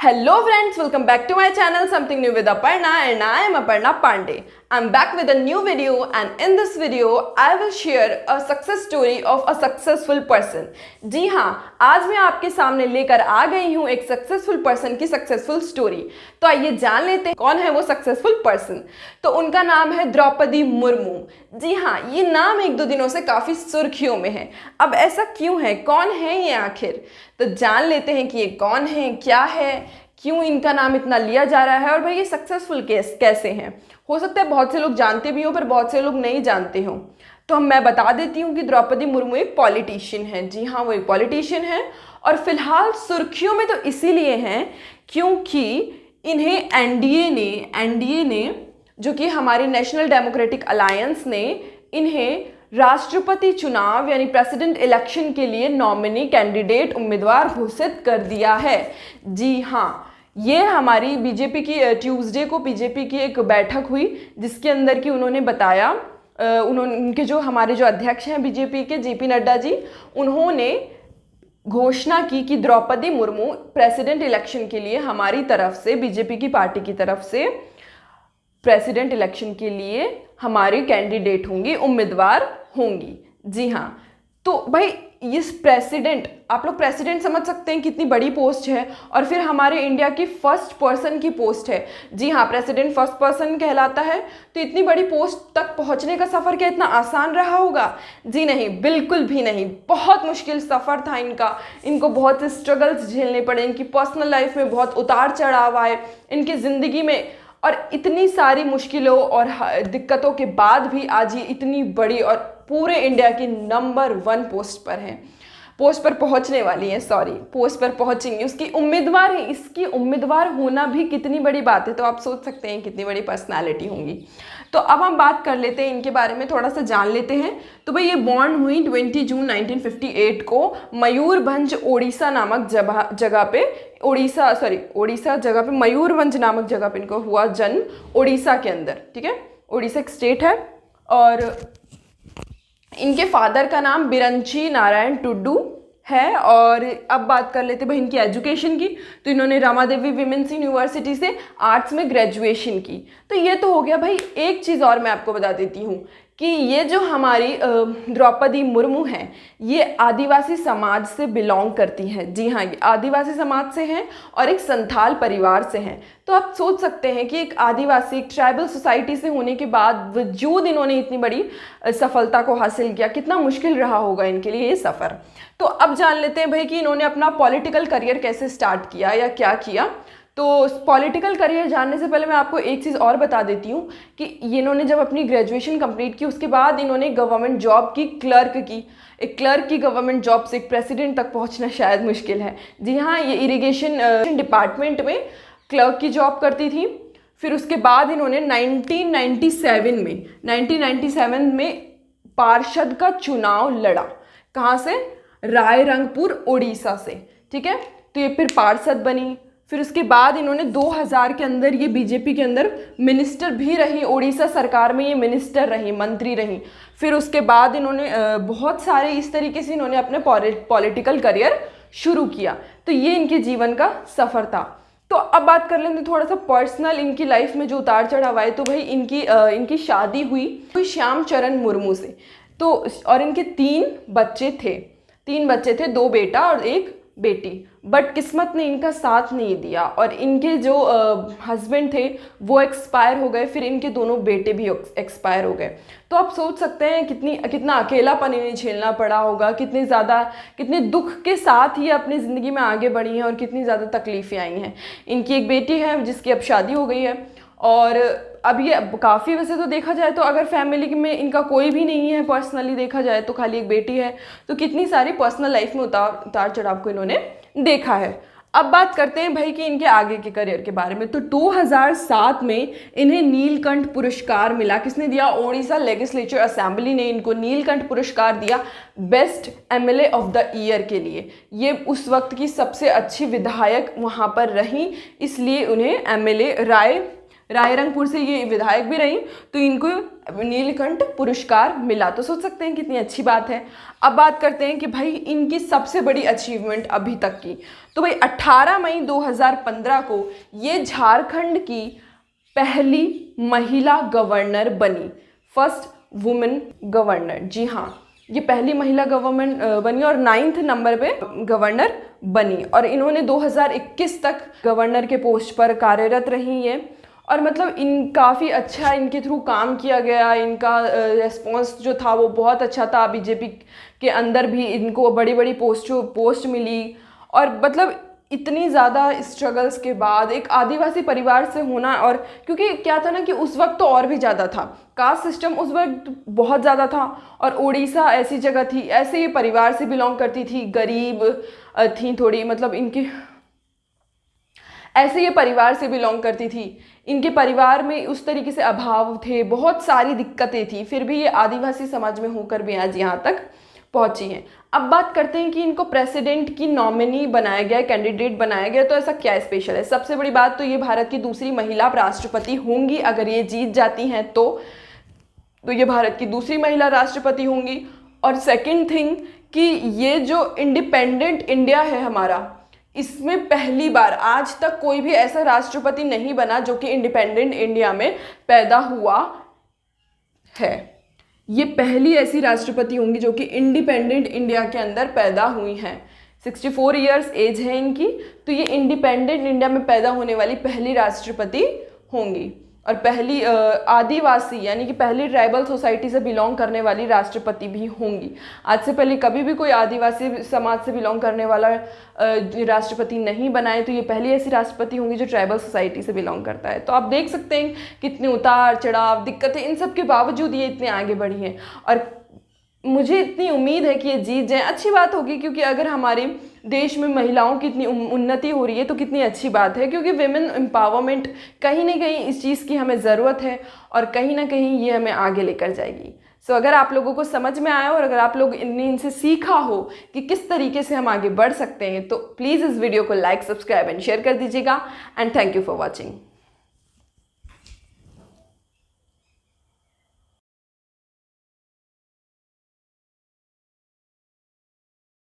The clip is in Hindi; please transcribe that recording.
Hello friends, welcome back to my channel Something New with Aparna and I am Aparna Pandey. I'm back with a new video and in this video I will share a success story of a successful person. जी हाँ, आज मैं आपके सामने लेकर आ गई हूँ एक सक्सेसफुल पर्सन की सक्सेसफुल स्टोरी। तो आइए जान लेते हैं कौन है वो सक्सेसफुल पर्सन। तो उनका नाम है द्रौपदी मुर्मू। जी हाँ, ये नाम एक दो दिनों से काफ़ी सुर्खियों में है। अब ऐसा क्यों है, कौन है ये आखिर? तो जान लेते हैं कि ये कौन है, क्या है, क्यों इनका नाम इतना लिया जा रहा है और भाई ये सक्सेसफुल कैसे हैं। हो सकता है बहुत से लोग जानते भी हों पर बहुत से लोग नहीं जानते हों। तो मैं बता देती हूँ कि द्रौपदी मुर्मू एक पॉलिटिशियन है। जी हाँ, वो एक पॉलिटिशियन है और फिलहाल सुर्खियों में तो इसीलिए हैं क्योंकि इन्हें एनडीए ने जो कि हमारी नेशनल डेमोक्रेटिक अलायंस ने इन्हें राष्ट्रपति चुनाव यानी प्रेसिडेंट इलेक्शन के लिए नॉमिनी कैंडिडेट उम्मीदवार घोषित कर दिया है। जी हाँ, ये हमारी बीजेपी की ट्यूसडे को बीजेपी की एक बैठक हुई जिसके अंदर कि उन्होंने बताया, उनके जो हमारे जो अध्यक्ष हैं बीजेपी के जेपी नड्डा जी, उन्होंने घोषणा की कि द्रौपदी मुर्मू प्रेसिडेंट इलेक्शन के लिए हमारी तरफ से, बीजेपी की पार्टी की तरफ से प्रेसिडेंट इलेक्शन के लिए हमारी कैंडिडेट होंगी, उम्मीदवार होंगी। जी हाँ, तो भाई इस प्रेसिडेंट, आप लोग प्रेसिडेंट समझ सकते हैं कितनी बड़ी पोस्ट है और फिर हमारे इंडिया की फर्स्ट पर्सन की पोस्ट है। जी हाँ, प्रेसिडेंट फर्स्ट पर्सन कहलाता है। तो इतनी बड़ी पोस्ट तक पहुंचने का सफ़र क्या इतना आसान रहा होगा? जी नहीं, बिल्कुल भी नहीं। बहुत मुश्किल सफ़र था इनका। इनको बहुत से स्ट्रगल्स झेलने पड़े। इनकी पर्सनल लाइफ में बहुत उतार चढ़ाव आए इनकी ज़िंदगी में, और इतनी सारी मुश्किलों और दिक्कतों के बाद भी आज ये इतनी बड़ी और पूरे इंडिया की नंबर 1 पोस्ट पर हैं, पोस्ट पर पहुंचने वाली हैं, पोस्ट पर पहुंचेंगी, उसकी उम्मीदवार है। इसकी उम्मीदवार होना भी कितनी बड़ी बात है। तो आप सोच सकते हैं कितनी बड़ी पर्सनालिटी होंगी। तो अब हम बात कर लेते हैं इनके बारे में, थोड़ा सा जान लेते हैं। तो भाई ये बॉर्न हुई 20 जून 1958 को मयूरभंज ओडिशा नामक जगह पे, ओडिशा जगह पे, मयूरभंज नामक जगह पे इनको हुआ जन्म, ओडिशा के अंदर। ठीक है, ओडिशा एक स्टेट है। और इनके फादर का नाम बिरंची नारायण टुड्डू है। और अब बात कर लेते हैं भाई इनकी एजुकेशन की। तो इन्होंने रमादेवी विमेंस यूनिवर्सिटी से आर्ट्स में ग्रेजुएशन की। तो ये तो हो गया भाई। एक चीज़ और मैं आपको बता देती हूँ कि ये जो हमारी द्रौपदी मुर्मू हैं, ये आदिवासी समाज से बिलोंग करती हैं। जी हाँ, ये आदिवासी समाज से हैं और एक संथाल परिवार से हैं। तो आप सोच सकते हैं कि एक आदिवासी, एक ट्राइबल सोसाइटी से होने के बाद वजूद इन्होंने इतनी बड़ी सफलता को हासिल किया। कितना मुश्किल रहा होगा इनके लिए ये सफ़र। तो अब जान लेते हैं भाई कि इन्होंने अपना पॉलिटिकल करियर कैसे स्टार्ट किया या क्या किया। तो पॉलिटिकल करियर जानने से पहले मैं आपको एक चीज़ और बता देती हूँ कि इन्होंने जब अपनी ग्रेजुएशन कंप्लीट की उसके बाद इन्होंने गवर्नमेंट जॉब की, क्लर्क की। एक क्लर्क की गवर्नमेंट जॉब से एक प्रेसिडेंट तक पहुँचना शायद मुश्किल है। जी हाँ, ये इरिगेशन डिपार्टमेंट में क्लर्क की जॉब करती थी। फिर उसके बाद इन्होंने 1997 में पार्षद का चुनाव लड़ा। कहाँ से? रायरंगपुर ओडिशा से। ठीक है, तो ये फिर पार्षद बनी। फिर उसके बाद इन्होंने 2000 के अंदर ये बीजेपी के अंदर मिनिस्टर भी रही, ओडिशा सरकार में ये मिनिस्टर रही, मंत्री रही। फिर उसके बाद इन्होंने बहुत सारे इस तरीके से इन्होंने अपने पॉलिटिकल करियर शुरू किया। तो ये इनके जीवन का सफ़र था। तो अब बात कर लेते थोड़ा सा पर्सनल इनकी लाइफ में जो उतार चढ़ाव आए। तो भाई इनकी शादी हुई श्याम चरण मुर्मू से। तो और इनके 3 बच्चे थे, 2 बेटा और 1 बेटी। बट किस्मत ने इनका साथ नहीं दिया और इनके जो हस्बैंड थे वो एक्सपायर हो गए। फिर इनके दोनों बेटे भी एक्सपायर हो गए। तो आप सोच सकते हैं कितना अकेलापन इन्हें झेलना पड़ा होगा, कितने दुख के साथ ये अपनी ज़िंदगी में आगे बढ़ी हैं और कितनी ज़्यादा तकलीफ़ें आई हैं। इनकी एक बेटी है जिसकी अब शादी हो गई है और अब ये काफ़ी, वैसे तो देखा जाए तो अगर फैमिली में इनका कोई भी नहीं है, पर्सनली देखा जाए तो खाली एक बेटी है। तो कितनी सारी पर्सनल लाइफ में उतार चढ़ाव को इन्होंने देखा है। अब बात करते हैं भाई कि इनके आगे के करियर के बारे में। तो 2007 में इन्हें नीलकंठ पुरस्कार मिला। किसने दिया? ओडिशा लेजिस्लेचर असेंबली ने इनको नीलकंठ पुरस्कार दिया best MLA of the year के लिए। ये उस वक्त की सबसे अच्छी विधायक वहाँ पर रहीं, इसलिए उन्हें एमएलए रायरंगपुर से ये विधायक भी रहीं, तो इनको नीलकंठ पुरस्कार मिला। तो सोच सकते हैं कितनी अच्छी बात है। अब बात करते हैं कि भाई इनकी सबसे बड़ी अचीवमेंट अभी तक की। तो भाई 18 मई 2015 को ये झारखंड की पहली महिला गवर्नर बनी, फर्स्ट वुमेन गवर्नर। जी हाँ, ये पहली महिला गवर्नमेंट बनी और 9th नंबर पे गवर्नर बनी। और इन्होंने 2021 तक गवर्नर के पोस्ट पर कार्यरत रही ये। और मतलब इन काफ़ी अच्छा इनके थ्रू काम किया गया, इनका रिस्पॉन्स जो था वो बहुत अच्छा था। बीजेपी के अंदर भी इनको बड़ी बड़ी पोस्ट मिली। और मतलब इतनी ज़्यादा स्ट्रगल्स के बाद एक आदिवासी परिवार से होना, और क्योंकि क्या था ना कि उस वक्त तो और भी ज़्यादा था, कास्ट सिस्टम उस वक्त बहुत ज़्यादा था। और उड़ीसा ऐसी जगह थी, ऐसे ही परिवार से बिलोंग करती थी, गरीब थी थोड़ी, मतलब इनकी ऐसे ये परिवार से बिलोंग करती थी। इनके परिवार में उस तरीके से अभाव थे, बहुत सारी दिक्कतें थी, फिर भी ये आदिवासी समाज में होकर भी आज यहाँ तक पहुंची हैं। अब बात करते हैं कि इनको प्रेसिडेंट की नॉमिनी बनाया गया, कैंडिडेट बनाया गया। तो ऐसा क्या स्पेशल है? सबसे बड़ी बात तो ये भारत की दूसरी महिला राष्ट्रपति होंगी, अगर ये जीत जाती हैं तो ये भारत की दूसरी महिला राष्ट्रपति होंगी। और सेकंड थिंग कि ये जो इंडिपेंडेंट इंडिया है हमारा, इसमें पहली बार आज तक कोई भी ऐसा राष्ट्रपति नहीं बना जो कि इंडिपेंडेंट इंडिया में पैदा हुआ है। ये पहली ऐसी राष्ट्रपति होंगी जो कि इंडिपेंडेंट इंडिया के अंदर पैदा हुई हैं। 64 इयर्स एज है इनकी, तो ये इंडिपेंडेंट इंडिया में पैदा होने वाली पहली राष्ट्रपति होंगी। और पहली आदिवासी यानी कि पहली ट्राइबल सोसाइटी से बिलोंग करने वाली राष्ट्रपति भी होंगी। आज से पहले कभी भी कोई आदिवासी समाज से बिलोंग करने वाला राष्ट्रपति नहीं बनाए, तो ये पहली ऐसी राष्ट्रपति होंगी जो ट्राइबल सोसाइटी से बिलोंग करता है। तो आप देख सकते हैं कितने उतार चढ़ाव, दिक्कतें, इन सब के बावजूद ये इतने आगे बढ़ी हैं। और मुझे इतनी उम्मीद है कि ये जीत जाए। अच्छी बात होगी, क्योंकि अगर हमारे देश में महिलाओं की इतनी उन्नति हो रही है तो कितनी अच्छी बात है, क्योंकि विमेन एम्पावरमेंट कहीं ना कहीं इस चीज़ की हमें ज़रूरत है और कहीं ना कहीं ये हमें आगे लेकर जाएगी। सो अगर आप लोगों को समझ में आया और अगर आप लोग इनसे सीखा हो कि किस तरीके से हम आगे बढ़ सकते हैं, तो प्लीज़ इस वीडियो को लाइक, सब्सक्राइब एंड शेयर कर दीजिएगा। And thank you for watching.